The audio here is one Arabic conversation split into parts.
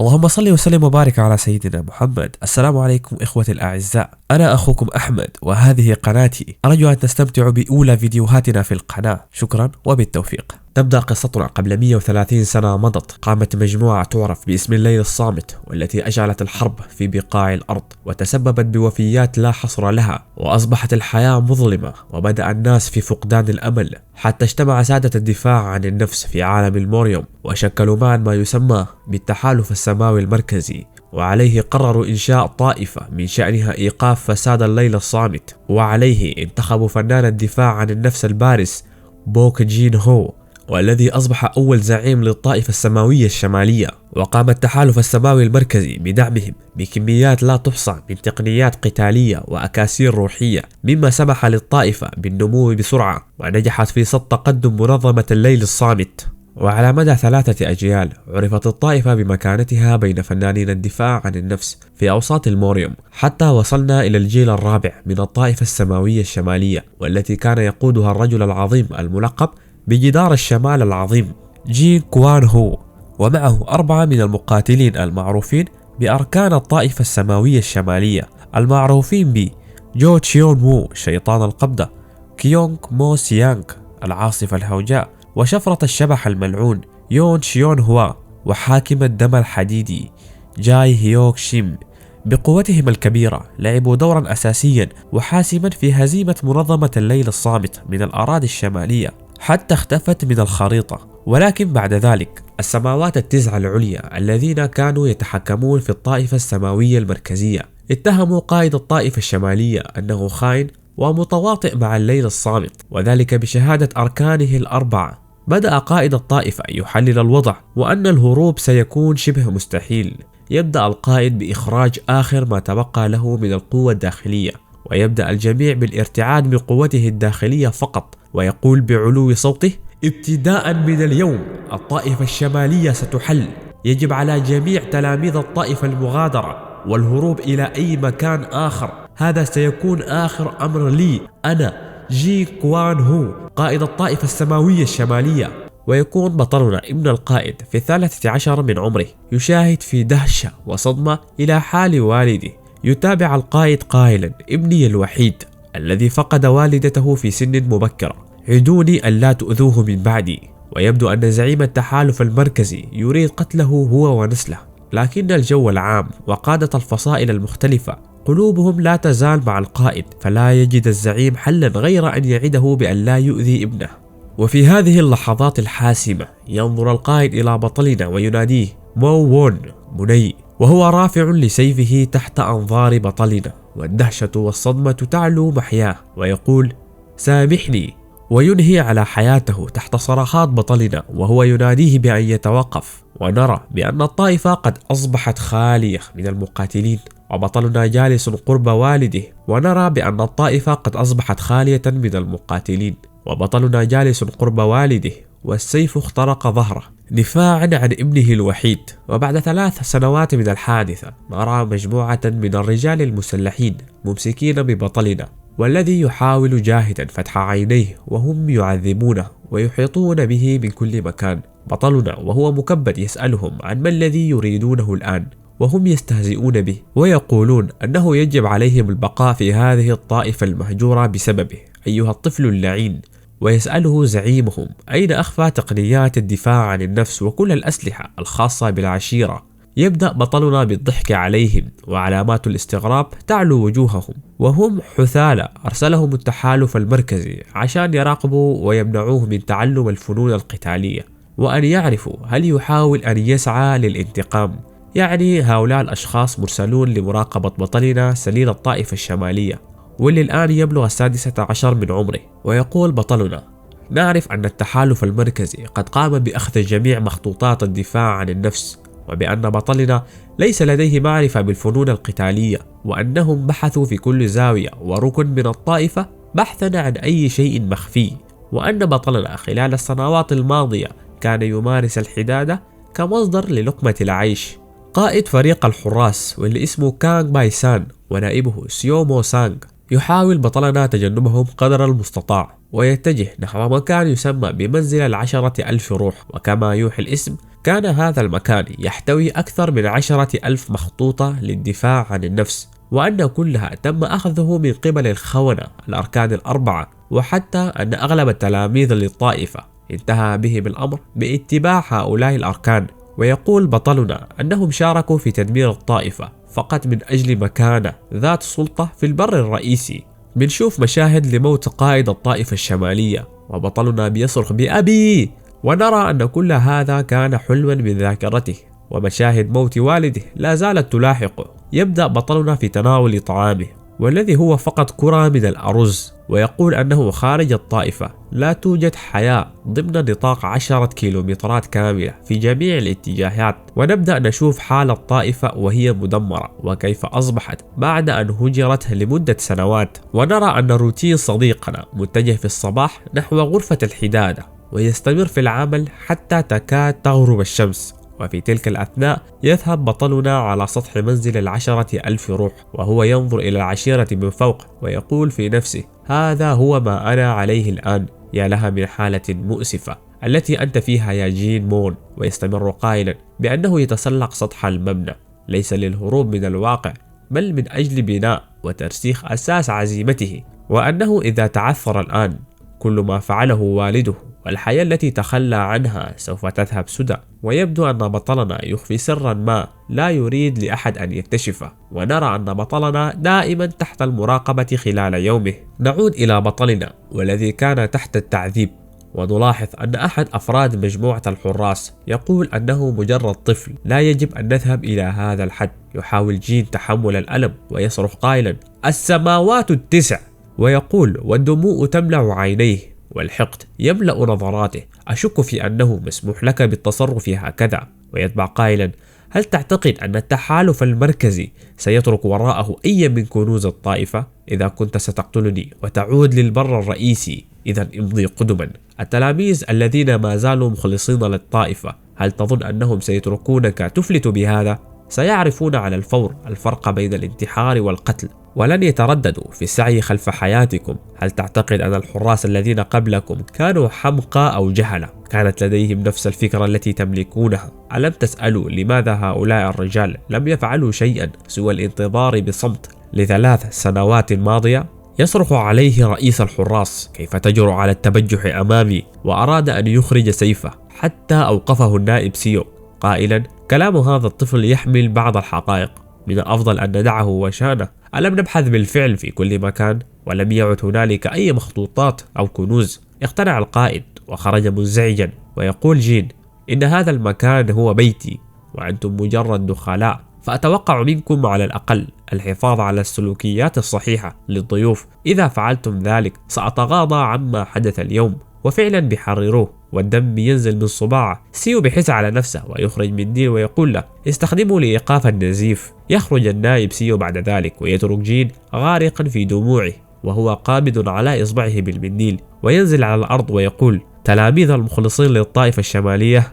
اللهم صل وسلم وبارك على سيدنا محمد. السلام عليكم إخوتي الأعزاء، أنا أخوكم أحمد وهذه قناتي. أرجو أن تستمتعوا بأولى فيديوهاتنا في القناة، شكرا وبالتوفيق. تبدأ قصتنا قبل 130 سنة مضت. قامت مجموعة تعرف باسم الليل الصامت، والتي أشعلت الحرب في بقاع الأرض وتسببت بوفيات لا حصر لها، وأصبحت الحياة مظلمة وبدأ الناس في فقدان الأمل، حتى اجتمع سادة الدفاع عن النفس في عالم الموريوم وشكلوا معا ما يسمى بالتحالف السماوي المركزي، وعليه قرروا إنشاء طائفة من شأنها إيقاف فساد الليل الصامت، وعليه انتخبوا فنان الدفاع عن النفس البارز بوك جين هو، والذي أصبح أول زعيم للطائفة السماوية الشمالية. وقام التحالف السماوي المركزي بدعمهم بكميات لا تحصى من تقنيات قتالية وأكاسير روحية، مما سمح للطائفة بالنمو بسرعة، ونجحت في صد تقدم منظمة الليل الصامت. وعلى مدى 3 أجيال عرفت الطائفة بمكانتها بين فنانين الدفاع عن النفس في أوساط الموريوم، حتى وصلنا إلى الجيل الرابع من الطائفة السماوية الشمالية، والتي كان يقودها الرجل العظيم الملقب بجدار الشمال العظيم جين كوان هو، ومعه 4 من المقاتلين المعروفين بأركان الطائفة السماوية الشمالية، المعروفين ب جو تشيون وو شيطان القبضة، كيونغ مو سيانغ العاصفة الهوجاء، وشفرة الشبح الملعون يون شيون هوا، وحاكم الدم الحديدي جاي هيوك شيم. بقوتهم الكبيرة لعبوا دورا أساسيا وحاسما في هزيمة منظمة الليل الصامت من الأراضي الشمالية حتى اختفت من الخريطة. ولكن بعد ذلك السماوات التسعة العليا الذين كانوا يتحكمون في الطائفة السماوية المركزية اتهموا قائد الطائفة الشمالية أنه خائن ومتواطئ مع الليل الصامت، وذلك بشهادة أركانه ال4. بدأ قائد الطائفة يحلل الوضع وأن الهروب سيكون شبه مستحيل. يبدأ القائد بإخراج آخر ما تبقى له من القوة الداخلية، ويبدأ الجميع بالارتعاد من قوته الداخلية فقط، ويقول بعلو صوته: ابتداء من اليوم الطائفة الشمالية ستحل، يجب على جميع تلاميذ الطائفة المغادرة والهروب إلى أي مكان آخر. هذا سيكون آخر أمر لي أنا جي كوان هو قائد الطائفة السماوية الشمالية. ويكون بطلنا ابن القائد في 13 من عمره، يشاهد في دهشة وصدمة إلى حال والده. يتابع القائد قائلا: ابني الوحيد الذي فقد والدته في سن مبكرة، عدوني ألا تؤذوه من بعدي. ويبدو أن زعيم التحالف المركزي يريد قتله هو ونسله، لكن الجو العام وقادة الفصائل المختلفة قلوبهم لا تزال مع القائد، فلا يجد الزعيم حلا غير أن يعده بأن لا يؤذي ابنه. وفي هذه اللحظات الحاسمة ينظر القائد إلى بطلنا ويناديه: مو وون مني، وهو رافع لسيفه تحت أنظار بطلنا، والدهشة والصدمة تعلو محياه، ويقول: سامحني، وينهي على حياته تحت صرخات بطلنا وهو يناديه بأن يتوقف. ونرى بأن الطائفة قد أصبحت خالية من المقاتلين، وبطلنا جالس قرب والده. ونرى بأن الطائفة قد أصبحت خالية من المقاتلين وبطلنا جالس قرب والده، والسيف اخترق ظهره دفاعا عن ابنه الوحيد. وبعد 3 سنوات من الحادثة نرى مجموعة من الرجال المسلحين ممسكين ببطلنا، والذي يحاول جاهدا فتح عينيه وهم يعذبونه ويحيطون به من كل مكان. بطلنا وهو مكبد يسألهم عن ما الذي يريدونه الآن، وهم يستهزئون به ويقولون أنه يجب عليهم البقاء في هذه الطائفة المهجورة بسببه أيها الطفل اللعين. ويسأله زعيمهم أين أخفى تقنيات الدفاع عن النفس وكل الأسلحة الخاصة بالعشيرة. يبدأ بطلنا بالضحك عليهم، وعلامات الاستغراب تعلو وجوههم، وهم حثالة أرسلهم التحالف المركزي عشان يراقبوا ويمنعوه من تعلم الفنون القتالية، وأن يعرفوا هل يحاول أن يسعى للانتقام. يعني هؤلاء الأشخاص مرسلون لمراقبة بطلنا سليل الطائفة الشمالية، واللي الآن يبلغ 16 من عمره. ويقول بطلنا: نعرف أن التحالف المركزي قد قام بأخذ جميع مخطوطات الدفاع عن النفس، وبأن بطلنا ليس لديه معرفة بالفنون القتالية، وأنهم بحثوا في كل زاوية وركن من الطائفة بحثا عن أي شيء مخفي، وأن بطلنا خلال السنوات الماضية كان يمارس الحدادة كمصدر للقمة العيش. قائد فريق الحراس واللي اسمه كانغ باي سان ونائبه سيو مو سانغ يحاول بطلنا تجنبهم قدر المستطاع ويتجه نحو مكان يسمى بمنزل 10,000 روح، وكما يوحي الاسم كان هذا المكان يحتوي أكثر من 10,000 مخطوطة للدفاع عن النفس، وأن كلها تم أخذه من قبل الخونة الأركان الأربعة، وحتى أن أغلب التلاميذ للطائفة انتهى بهم الأمر باتباع هؤلاء الأركان. ويقول بطلنا أنهم شاركوا في تدمير الطائفة فقط من أجل مكانة ذات سلطة في البر الرئيسي. بنشوف مشاهد لموت قائد الطائفة الشمالية وبطلنا بيصرخ بأبي، ونرى أن كل هذا كان حلما من ذاكرته، ومشاهد موت والده لا زالت تلاحقه. يبدأ بطلنا في تناول طعامه والذي هو فقط كرة من الأرز، ويقول أنه خارج الطائفة لا توجد حياة ضمن نطاق 10 كيلومترات كاملة في جميع الاتجاهات. ونبدأ نشوف حال الطائفة وهي مدمرة وكيف أصبحت بعد أن هجرت لمدة سنوات. ونرى أن روتين صديقنا متجه في الصباح نحو غرفة الحدادة ويستمر في العمل حتى تكاد تغرب الشمس، وفي تلك الأثناء يذهب بطلنا على سطح منزل 10,000 روح وهو ينظر إلى العشيرة من فوق ويقول في نفسه: هذا هو ما أنا عليه الآن، يا لها من حالة مؤسفة التي أنت فيها يا جين مون. ويستمر قائلا بأنه يتسلق سطح المبنى ليس للهروب من الواقع بل من أجل بناء وترسيخ أساس عزيمته، وأنه إذا تعثر الآن كل ما فعله والده والحياة التي تخلى عنها سوف تذهب سدى. ويبدو أن بطلنا يخفي سرا ما لا يريد لأحد أن يكتشفه، ونرى أن بطلنا دائما تحت المراقبة خلال يومه. نعود إلى بطلنا والذي كان تحت التعذيب، ونلاحظ أن أحد أفراد مجموعة الحراس يقول أنه مجرد طفل، لا يجب أن نذهب إلى هذا الحد. يحاول جين تحمل الألم ويصرخ قائلا: السماوات التسع. ويقول والدموع تملأ عينيه والحقد يملأ نظراته: أشك في أنه مسموح لك بالتصرف هكذا. ويتبع قائلا: هل تعتقد أن التحالف المركزي سيترك وراءه أي من كنوز الطائفة؟ إذا كنت ستقتلني وتعود للبر الرئيسي إذا امضي قدما. التلاميذ الذين ما زالوا مخلصين للطائفة، هل تظن أنهم سيتركونك تفلت بهذا؟ سيعرفون على الفور الفرق بين الانتحار والقتل، ولن يترددوا في السعي خلف حياتكم. هل تعتقد أن الحراس الذين قبلكم كانوا حمقى أو جهلة؟ كانت لديهم نفس الفكرة التي تملكونها. ألم تسألوا لماذا هؤلاء الرجال لم يفعلوا شيئا سوى الانتظار بصمت ل3 سنوات ماضية؟ يصرخ عليه رئيس الحراس: كيف تجرؤ على التبجح أمامي؟ وأراد أن يخرج سيفه حتى أوقفه النائب سيو قائلا: كلام هذا الطفل يحمل بعض الحقائق، من الأفضل أن ندعه وشانه. ألم نبحث بالفعل في كل مكان ولم يعد هنالك أي مخطوطات أو كنوز؟ اقتنع القائد وخرج منزعجا، ويقول جين: إن هذا المكان هو بيتي وأنتم مجرد دخلاء، فأتوقع منكم على الأقل الحفاظ على السلوكيات الصحيحة للضيوف. إذا فعلتم ذلك سأتغاضى عما حدث اليوم. وفعلا بيحرروه والدم ينزل من صباعه. سيو بيحس على نفسه ويخرج منديل ويقول له: استخدمه لإيقاف النزيف. يخرج النائب سيو بعد ذلك ويترك جين غارقا في دموعه وهو قابض على إصبعه بالمنديل، وينزل على الأرض ويقول: تلاميذ المخلصين للطائفة الشمالية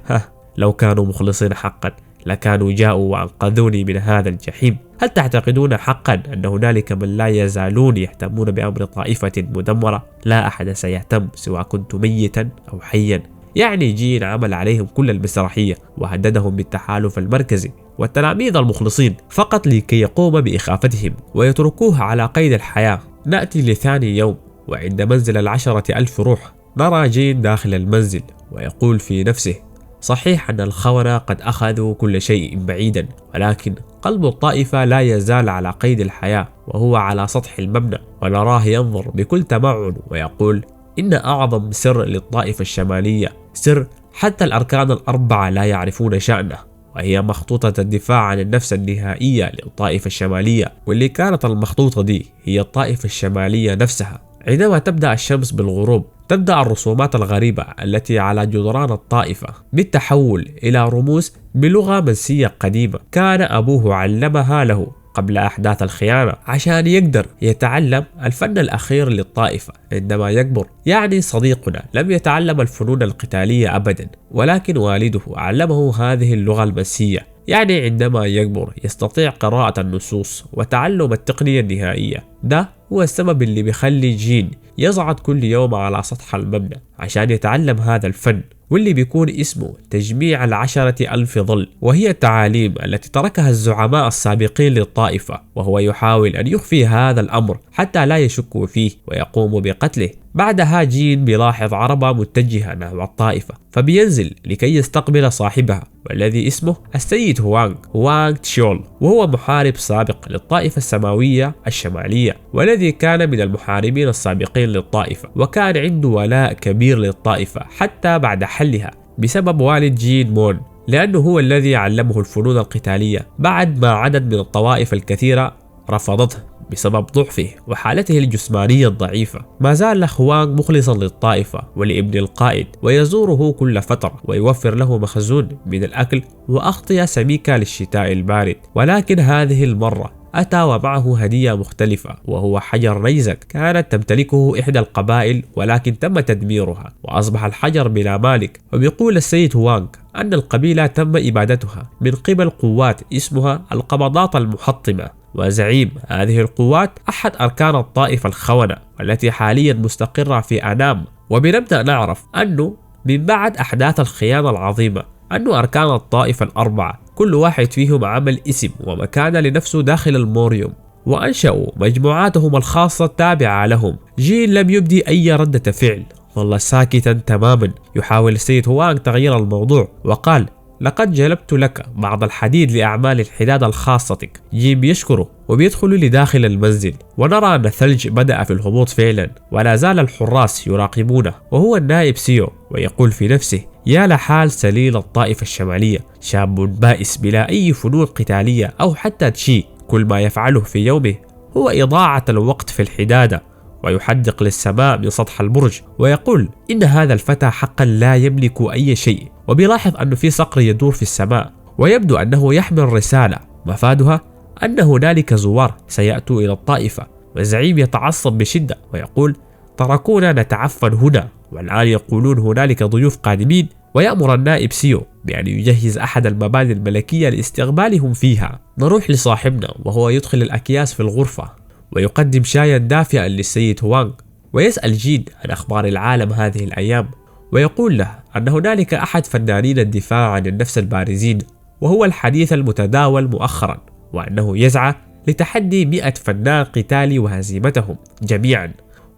لو كانوا مخلصين حقا لكانوا جاءوا وأنقذوني من هذا الجحيم. هل تعتقدون حقا أن هنالك من لا يزالون يهتمون بأمر طائفة مدمرة؟ لا أحد سيهتم سواء كنت ميتا أو حيا. يعني جين عمل عليهم كل المسرحية وهددهم بالتحالف المركزي والتلاميذ المخلصين فقط لكي يقوم بإخافتهم ويتركوه على قيد الحياة. نأتي لثاني يوم وعند منزل 10,000 روح نرى جين داخل المنزل ويقول في نفسه: صحيح أن الخونة قد أخذوا كل شيء بعيدا، ولكن قلب الطائفة لا يزال على قيد الحياة وهو على سطح المبنى، ونراه ينظر بكل تمعن ويقول: إن أعظم سر للطائفة الشمالية سر حتى الأركان الأربعة لا يعرفون شأنه، وهي مخطوطة الدفاع عن النفس النهائية للطائفة الشمالية، واللي كانت المخطوطة دي هي الطائفة الشمالية نفسها. عندما تبدأ الشمس بالغروب تبدأ الرسومات الغريبة التي على جدران الطائفة بالتحول إلى رموز بلغة منسية قديمة كان أبوه علمها له قبل أحداث الخيانة عشان يقدر يتعلم الفن الأخير للطائفة عندما يكبر. يعني صديقنا لم يتعلم الفنون القتالية أبدا، ولكن والده علمه هذه اللغة المنسية. يعني عندما يكبر يستطيع قراءة النصوص وتعلم التقنية النهائية. ده هو السبب اللي بيخلي جين يصعد كل يوم على سطح المبنى عشان يتعلم هذا الفن، واللي بيكون اسمه تجميع 10,000 ظل، وهي التعاليم التي تركها الزعماء السابقين للطائفة، وهو يحاول أن يخفي هذا الأمر حتى لا يشكوا فيه ويقوموا بقتله. بعدها جين بيلاحظ عربة متجهة نحو الطائفة، فبينزل لكي يستقبل صاحبها والذي اسمه السيد هوانغ تشول، وهو محارب سابق للطائفة السماوية الشمالية، والذي كان من المحاربين السابقين للطائفة، وكان عنده ولاء كبير للطائفة حتى بعد حلها بسبب والد جين مون، لأنه هو الذي علمه الفنون القتالية بعد ما عدد من الطوائف الكثيرة رفضته بسبب ضعفه وحالته الجسمانية الضعيفة. ما زال هوانغ مخلصا للطائفة ولابن القائد، ويزوره كل فترة ويوفر له مخزون من الأكل وأغطية سميكة للشتاء البارد. ولكن هذه المرة أتى ومعه هدية مختلفة، وهو حجر نيزك كانت تمتلكه إحدى القبائل ولكن تم تدميرها وأصبح الحجر بلا مالك. وبيقول السيد هوانغ أن القبيلة تم إبادتها من قبل قوات اسمها القبضات المحطمة، وزعيم هذه القوات أحد أركان الطائفة الخونة والتي حاليا مستقرة في أنام. وبنبدأ نعرف أنه من بعد أحداث الخيانة العظيمة أنه أركان الطائفة الأربعة كل واحد فيهم عمل اسم ومكان لنفسه داخل الموريوم، وأنشأوا مجموعاتهم الخاصة التابعة لهم. جين لم يبدي أي ردة فعل، ظل ساكتا تماما. يحاول السيد هوانغ تغيير الموضوع وقال: لقد جلبت لك بعض الحديد لأعمال الحداد الخاصتك. جيم يشكره وبيدخل لداخل المنزل، ونرى أن الثلج بدأ في الهبوط فعلا، ولا زال الحراس يراقبونه، وهو النائب سيو، ويقول في نفسه: يا لحال سليل الطائفة الشمالية، شاب بائس بلا أي فنون قتالية أو حتى تشي، كل ما يفعله في يومه هو إضاعة الوقت في الحدادة. ويحدق للسماء من سطح البرج ويقول إن هذا الفتى حقا لا يملك أي شيء. وبيلاحظ أنه في صقر يدور في السماء، ويبدو أنه يحمل رسالة مفادها أن هنالك زوار سيأتوا إلى الطائفة. والزعيم يتعصب بشدة ويقول: تركونا نتعفن هنا والآن يقولون هنالك ضيوف قادمين. ويأمر النائب سيو بأن يجهز أحد المباني الملكية لاستقبالهم فيها. نروح لصاحبنا وهو يدخل الأكياس في الغرفة ويقدم شايا دافئا للسيد هوانغ، ويسأل جين عن أخبار العالم هذه الأيام، ويقول له أن هنالك أحد فنانين الدفاع عن النفس البارزين، وهو الحديث المتداول مؤخرا، وأنه يسعى لتحدي 100 فنان قتالي وهزيمتهم جميعا،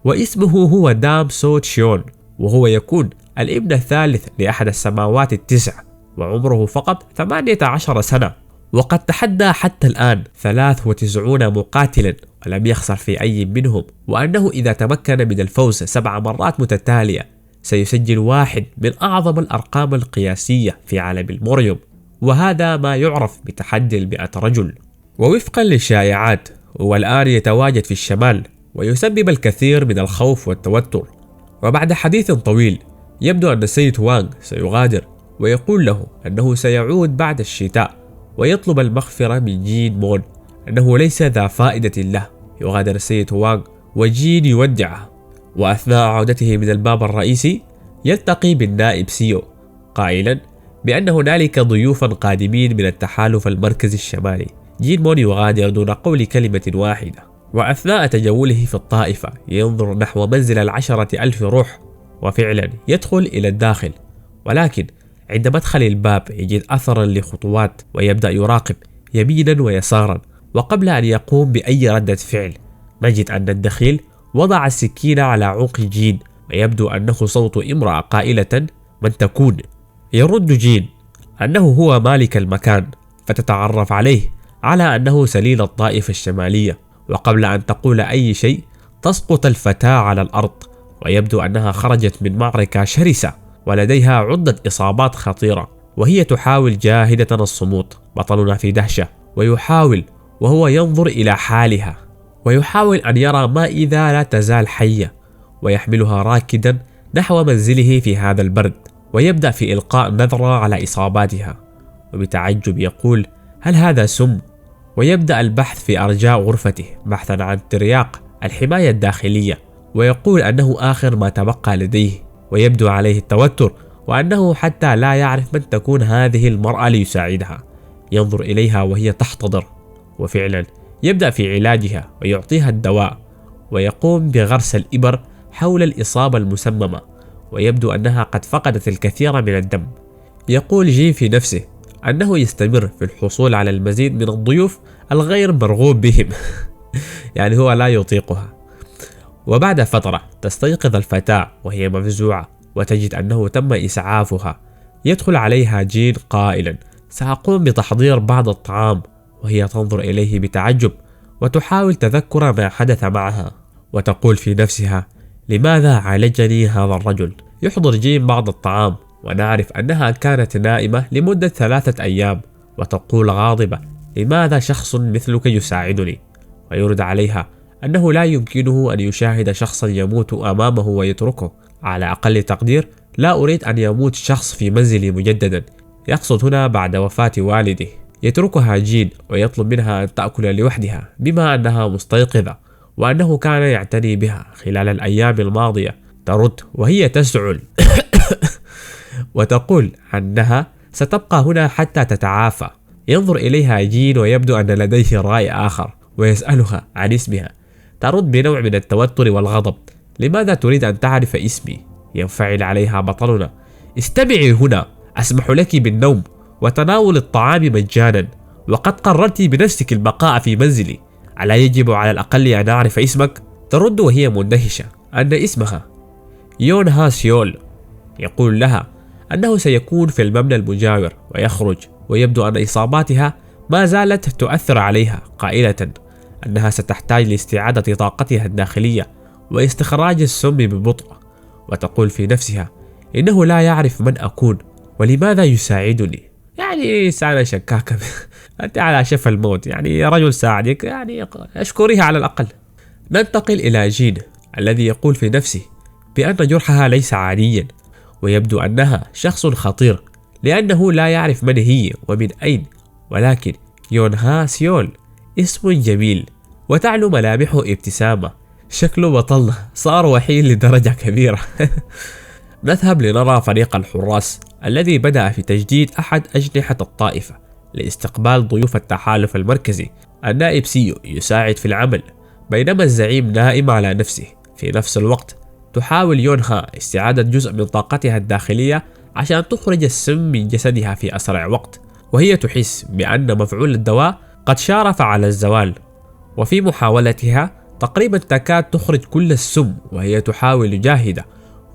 واسمه هو دام سو تشيون، وهو يكون الابن الثالث لأحد السماوات التسع، وعمره فقط 18 سنة، وقد تحدى حتى الآن 93 مقاتلا ولم يخسر في أي منهم، وأنه إذا تمكن من الفوز 7 مرات متتالية سيسجل واحد من أعظم الأرقام القياسية في عالم الموريوم، وهذا ما يعرف بتحدي 100 رجل. ووفقا للشائعات هو الآن يتواجد في الشمال، ويسبب الكثير من الخوف والتوتر. وبعد حديث طويل يبدو أن السيد هوانغ سيغادر، ويقول له أنه سيعود بعد الشتاء، ويطلب المغفرة من جين مون أنه ليس ذا فائدة له. يغادر السيد هوانغ وجين يودعه، وأثناء عودته من الباب الرئيسي يلتقي بالنائب سيو قائلا بأن هنالك ضيوفا قادمين من التحالف المركزي الشمالي. جين مون يغادر دون قول كلمة واحدة، وأثناء تجوله في الطائفة ينظر نحو منزل 10,000 روح، وفعلا يدخل إلى الداخل، ولكن عند مدخل الباب يجد أثرا لخطوات، ويبدأ يراقب يمينا ويسارا. وقبل أن يقوم بأي ردة فعل نجد أن الدخيل وضع السكينة على عنق جين، ويبدو أنه صوت امرأة قائلة: من تكون؟ يرد جين أنه هو مالك المكان، فتتعرف عليه على أنه سليل الطائفة الشمالية. وقبل أن تقول أي شيء تسقط الفتاة على الأرض، ويبدو أنها خرجت من معركة شرسة ولديها عدة إصابات خطيرة، وهي تحاول جاهدة الصمود. بطلنا في دهشة ويحاول وهو ينظر إلى حالها، ويحاول أن يرى ما إذا لا تزال حية، ويحملها راكدا نحو منزله في هذا البرد، ويبدأ في إلقاء نظرة على إصاباتها، وبتعجب يقول: هل هذا سم؟ ويبدأ البحث في أرجاء غرفته بحثا عن ترياق الحماية الداخلية، ويقول أنه آخر ما تبقى لديه، ويبدو عليه التوتر، وأنه حتى لا يعرف من تكون هذه المرأة ليساعدها. ينظر إليها وهي تحتضر، وفعلا يبدأ في علاجها ويعطيها الدواء، ويقوم بغرس الإبر حول الإصابة المسممة، ويبدو أنها قد فقدت الكثير من الدم. يقول جين في نفسه أنه يستمر في الحصول على المزيد من الضيوف الغير مرغوب بهم يعني هو لا يطيقها. وبعد فترة تستيقظ الفتاة وهي مفزوعة وتجد أنه تم إسعافها. يدخل عليها جين قائلا: سأقوم بتحضير بعض الطعام، وهي تنظر إليه بتعجب وتحاول تذكر ما حدث معها، وتقول في نفسها: لماذا عالجني هذا الرجل؟ يحضر جين بعض الطعام، ونعرف أنها كانت نائمة لمدة 3 أيام، وتقول غاضبة: لماذا شخص مثلك يساعدني؟ ويرد عليها أنه لا يمكنه أن يشاهد شخصا يموت أمامه ويتركه. على أقل تقدير لا أريد أن يموت شخص في منزلي مجددا. يقصد هنا بعد وفاة والده. يتركها جين ويطلب منها أن تأكل لوحدها بما أنها مستيقظة وأنه كان يعتني بها خلال الأيام الماضية. ترد وهي تسعل وتقول أنها ستبقى هنا حتى تتعافى. ينظر إليها جين ويبدو أن لديه رأي آخر ويسألها عن اسمها. ترد بنوع من التوتر والغضب: لماذا تريد أن تعرف اسمي؟ ينفعل عليها بطلنا: استمعي هنا، أسمح لك بالنوم وتناول الطعام مجانا، وقد قررت بنفسك البقاء في منزلي، ألا يجب على الأقل أن أعرف اسمك؟ ترد وهي مندهشة أن اسمها يون ها سيول. يقول لها أنه سيكون في المبنى المجاور ويخرج، ويبدو أن إصاباتها ما زالت تؤثر عليها، قائلة أنها ستحتاج لاستعادة طاقتها الداخلية واستخراج السم ببطء. وتقول في نفسها: إنه لا يعرف من أكون ولماذا يساعدني. يعني إنسانة شكاكة أنت على شفا الموت، يعني رجل ساعدك، يعني أشكريه على الأقل. ننتقل إلى جين الذي يقول في نفسه بأن جرحها ليس عاديا، ويبدو أنها شخص خطير لأنه لا يعرف من هي ومن أين، ولكن يون ها سيول اسم جميل وتعلو ملامحه ابتسامة. شكله بطلنا صار وحيد لدرجة كبيرة. نذهب لنرى فريق الحراس الذي بدأ في تجديد أحد أجنحة الطائفة لاستقبال ضيوف التحالف المركزي. النائب سيو يساعد في العمل، بينما الزعيم نائم على نفسه. في نفس الوقت تحاول يون ها استعادة جزء من طاقتها الداخلية عشان تخرج السم من جسدها في أسرع وقت، وهي تحس بأن مفعول الدواء قد شارف على الزوال. وفي محاولتها تقريبا تكاد تخرج كل السم وهي تحاول جاهدة،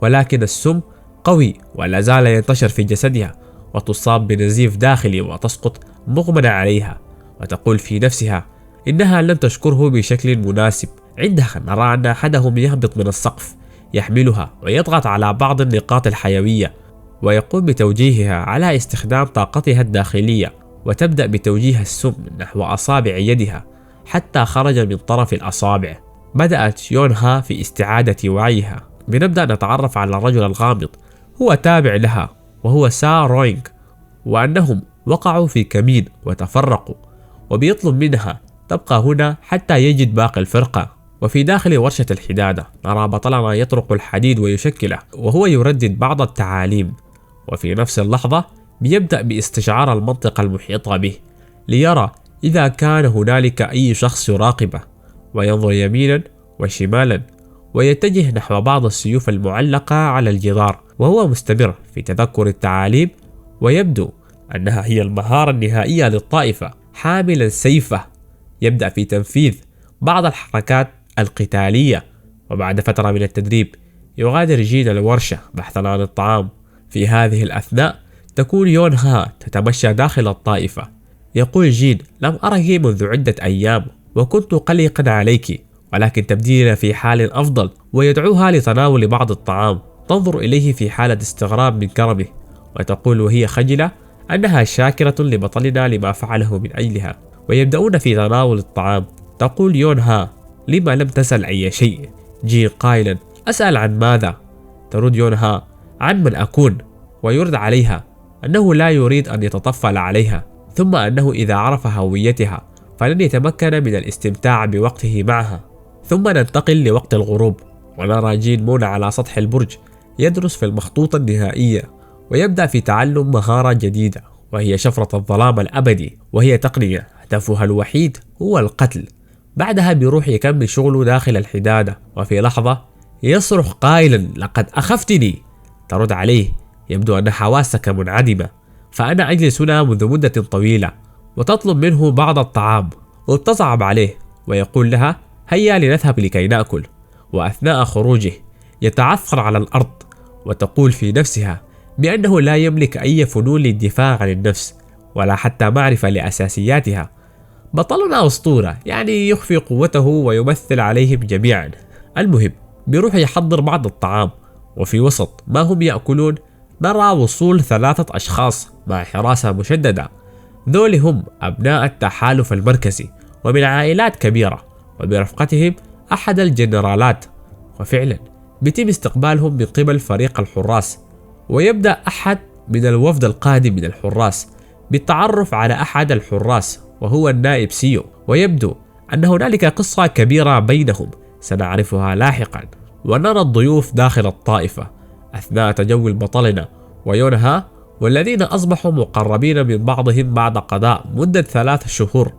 ولكن السم قوي ولا زال ينتشر في جسدها، وتصاب بنزيف داخلي وتسقط مغمى عليها. وتقول في نفسها إنها لم تشكره بشكل مناسب. عندها نرى أن أحدهم يهبط من السقف يحملها ويضغط على بعض النقاط الحيوية، ويقوم بتوجيهها على استخدام طاقتها الداخلية، وتبدأ بتوجيه السم نحو أصابع يدها حتى خرج من طرف الأصابع. بدأت يون ها في استعادة وعيها. بنبدأ نتعرف على الرجل الغامض، هو تابع لها وهو سا روينغ، وأنهم وقعوا في كمين وتفرقوا، وبيطلب منها تبقى هنا حتى يجد باقي الفرقة. وفي داخل ورشة الحدادة نرى بطلنا يطرق الحديد ويشكله وهو يردد بعض التعاليم، وفي نفس اللحظة بيبدأ باستشعار المنطقة المحيطة به ليرى إذا كان هنالك أي شخص يراقبه، وينظر يمينا وشمالا ويتجه نحو بعض السيوف المعلقة على الجدار وهو مستمر في تذكر التعاليم، ويبدو أنها هي المهارة النهائية للطائفة. حاملا سيفه يبدأ في تنفيذ بعض الحركات القتالية، وبعد فترة من التدريب يغادر جين الورشة بحثا عن الطعام. في هذه الأثناء تكون يون ها تتمشى داخل الطائفة. يقول جين: لم أرك منذ عدة أيام وكنت قلقا عليك، ولكن تبدين في حال أفضل، ويدعوها لتناول بعض الطعام. تنظر إليه في حالة استغراب من كرمه، وتقول وهي خجلة أنها شاكرة لبطلنا لما فعله من أجلها، ويبدأون في تناول الطعام. تقول يون ها: لما لم تسأل أي شيء؟ جين قائلا: أسأل عن ماذا؟ ترد يون ها: عن من أكون. ويرد عليها أنه لا يريد أن يتطفل عليها، ثم أنه إذا عرف هويتها فلن يتمكن من الاستمتاع بوقته معها. ثم ننتقل لوقت الغروب، ونرى جين مون على سطح البرج يدرس في المخطوطة النهائية، ويبدأ في تعلم مهارة جديدة وهي شفرة الظلام الأبدي، وهي تقنية هدفها الوحيد هو القتل. بعدها بيروح يكمل شغله داخل الحدادة، وفي لحظة يصرخ قائلا: لقد أخفتني. ترد عليه: يبدو أن حواسك منعدمة، فأنا أجلس هنا منذ مدة طويلة. وتطلب منه بعض الطعام وبتصعب عليه، ويقول لها: هيا لنذهب لكي نأكل. وأثناء خروجه يتعثر على الأرض، وتقول في نفسها بأنه لا يملك أي فنون للدفاع عن النفس ولا حتى معرفة لأساسياتها. بطلنا أسطورة، يعني يخفي قوته ويمثل عليهم جميعا. المهم بيروح يحضر بعض الطعام، وفي وسط ما هم يأكلون نرى وصول 3 أشخاص مع حراسة مشددة. ذول هم أبناء التحالف المركزي ومن عائلات كبيرة، وبرفقتهم أحد الجنرالات. وفعلا بيتم استقبالهم من قبل فريق الحراس، ويبدأ أحد من الوفد القادم من الحراس بالتعرف على أحد الحراس وهو النائب سيو. ويبدو أن هنالك قصة كبيرة بينهم سنعرفها لاحقا. ونرى الضيوف داخل الطائفة أثناء تجول بطلنا ويونها، والذين أصبحوا مقربين من بعضهم بعد قضاء مدة 3 شهور.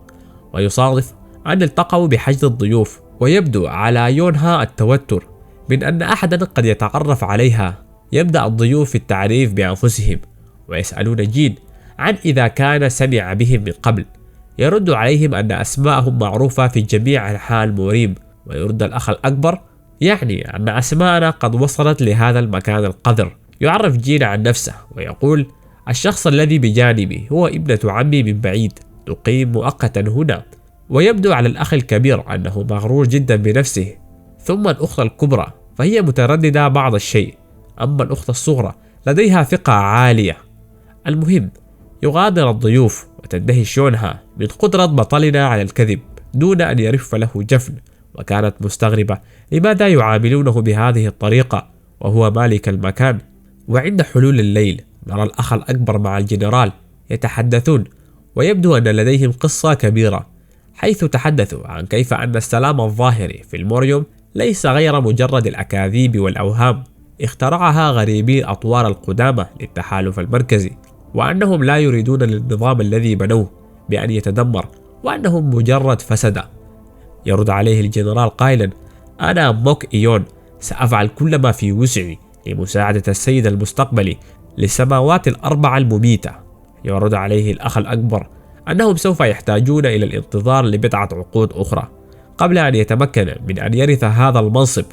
ويصادف أن التقوا بحشد الضيوف، ويبدو على يونها التوتر من أن أحدا قد يتعرف عليها. يبدأ الضيوف في التعريف بأنفسهم، ويسألون جين عن إذا كان سمع بهم من قبل. يرد عليهم أن أسماءهم معروفة في جميع أنحاء الموريم. ويرد الأخ الأكبر: يعني أن أسماءنا قد وصلت لهذا المكان القذر. يعرف جين عن نفسه ويقول: الشخص الذي بجانبي هو ابنة عمي من بعيد، تقيم مؤقتا هنا. ويبدو على الأخ الكبير أنه مغرور جدا بنفسه. ثم الأخت الكبرى فهي مترددة بعض الشيء، أما الأخت الصغرى لديها ثقة عالية. المهم يغادر الضيوف، وتندهش يونها من قدرة بطلنا على الكذب دون أن يرف له جفن، وكانت مستغربة لماذا يعاملونه بهذه الطريقة وهو مالك المكان. وعند حلول الليل نرى الأخ الأكبر مع الجنرال يتحدثون، ويبدو أن لديهم قصة كبيرة، حيث تحدثوا عن كيف أن السلام الظاهري في الموريوم ليس غير مجرد الأكاذيب والأوهام اخترعها غريبي الأطوار القدامى للتحالف المركزي، وأنهم لا يريدون للنظام الذي بنوه بأن يتدمر، وأنهم مجرد فسدة. يرد عليه الجنرال قائلا: أنا موك إيون، سأفعل كل ما في وسعي لمساعدة السيد المستقبلي للسماوات ال4 المميتة. يرد عليه الأخ الأكبر أنهم سوف يحتاجون إلى الانتظار لبضعة عقود أخرى قبل أن يتمكن من أن يرث هذا المنصب،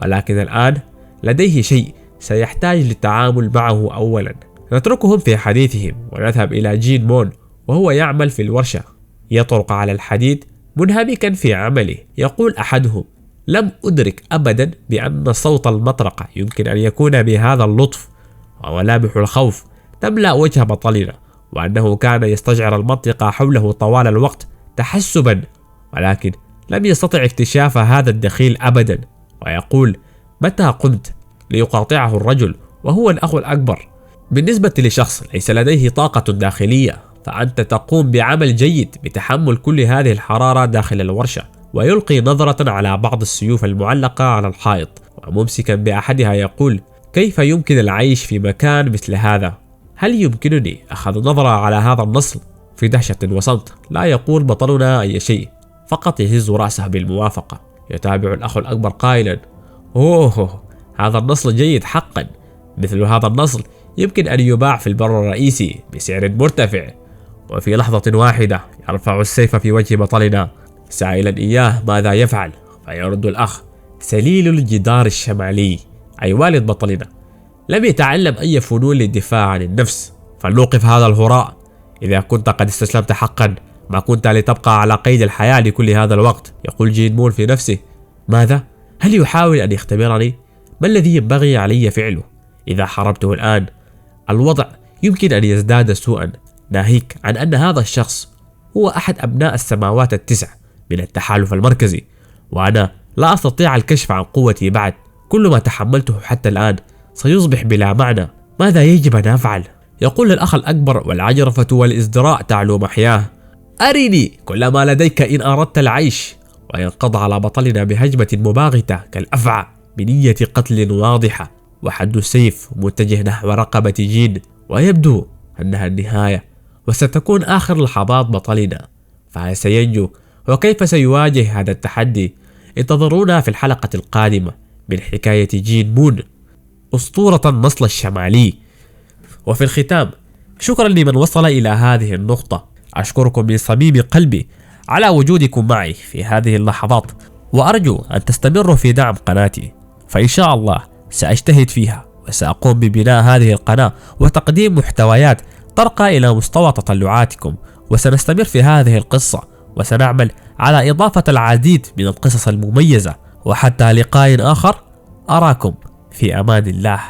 ولكن الآن لديه شيء سيحتاج للتعامل معه أولا. نتركهم في حديثهم ونذهب إلى جين مون وهو يعمل في الورشة. يطرق على الحديد منهمكا في عمله. يقول أحدهم: لم أدرك أبدا بأن صوت المطرقة يمكن أن يكون بهذا اللطف. وملامح الخوف تملأ وجه بطلنا، وأنه كان يستشعر المنطقة حوله طوال الوقت تحسبا، ولكن لم يستطع اكتشاف هذا الدخيل أبدا. ويقول: متى قمت؟ ليقاطعه الرجل وهو الأخ الأكبر: بالنسبة لشخص ليس لديه طاقة داخلية، فأنت تقوم بعمل جيد بتحمل كل هذه الحرارة داخل الورشة. ويلقي نظرة على بعض السيوف المعلقة على الحائط، وممسكا بأحدها يقول: كيف يمكن العيش في مكان مثل هذا؟ هل يمكنني أخذ نظرة على هذا النصل؟ في دهشة وصمت لا يقول بطلنا أي شيء، فقط يهز رأسه بالموافقة. يتابع الأخ الأكبر قائلا: أوه، هذا النصل جيد حقا. مثل هذا النصل يمكن أن يباع في البر الرئيسي بسعر مرتفع. وفي لحظة واحدة يرفع السيف في وجه بطلنا سائلا إياه ماذا يفعل. فيرد الأخ: سليل الجدار الشمالي، أي والد بطلنا، لم يتعلم أي فنون للدفاع عن النفس. فلنوقف هذا الهراء. إذا كنت قد استسلمت حقا ما كنت لتبقى على قيد الحياة لكل هذا الوقت. يقول جين مون في نفسه: ماذا؟ هل يحاول أن يختبرني؟ ما الذي ينبغي علي فعله؟ إذا حاربته الآن الوضع يمكن أن يزداد سوءا، ناهيك عن أن هذا الشخص هو أحد أبناء السماوات ال9 من التحالف المركزي، وأنا لا أستطيع الكشف عن قوتي بعد. كل ما تحملته حتى الآن سيصبح بلا معنى. ماذا يجب أن أفعل؟ يقول الأخ الأكبر والعجرفة والازدراء تعلو محياه: أرني كل ما لديك إن أردت العيش. وينقض على بطلنا بهجمة مباغتة كالأفعى بنية قتل واضحة، وحد السيف متجه نحو رقبة جين، ويبدو أنها النهاية وستكون آخر لحظات بطلنا. فهل سينجو وكيف سيواجه هذا التحدي؟ انتظرونا في الحلقة القادمة من حكاية جين مون أسطورة النصل الشمالي. وفي الختام، شكرا لمن وصل إلى هذه النقطة. أشكركم من صميم قلبي على وجودكم معي في هذه اللحظات، وأرجو أن تستمروا في دعم قناتي، فإن شاء الله سأجتهد فيها وسأقوم ببناء هذه القناة وتقديم محتويات ترقى إلى مستوى تطلعاتكم، وسنستمر في هذه القصة وسنعمل على إضافة العديد من القصص المميزة. وحتى لقاء آخر، أراكم في أمان الله.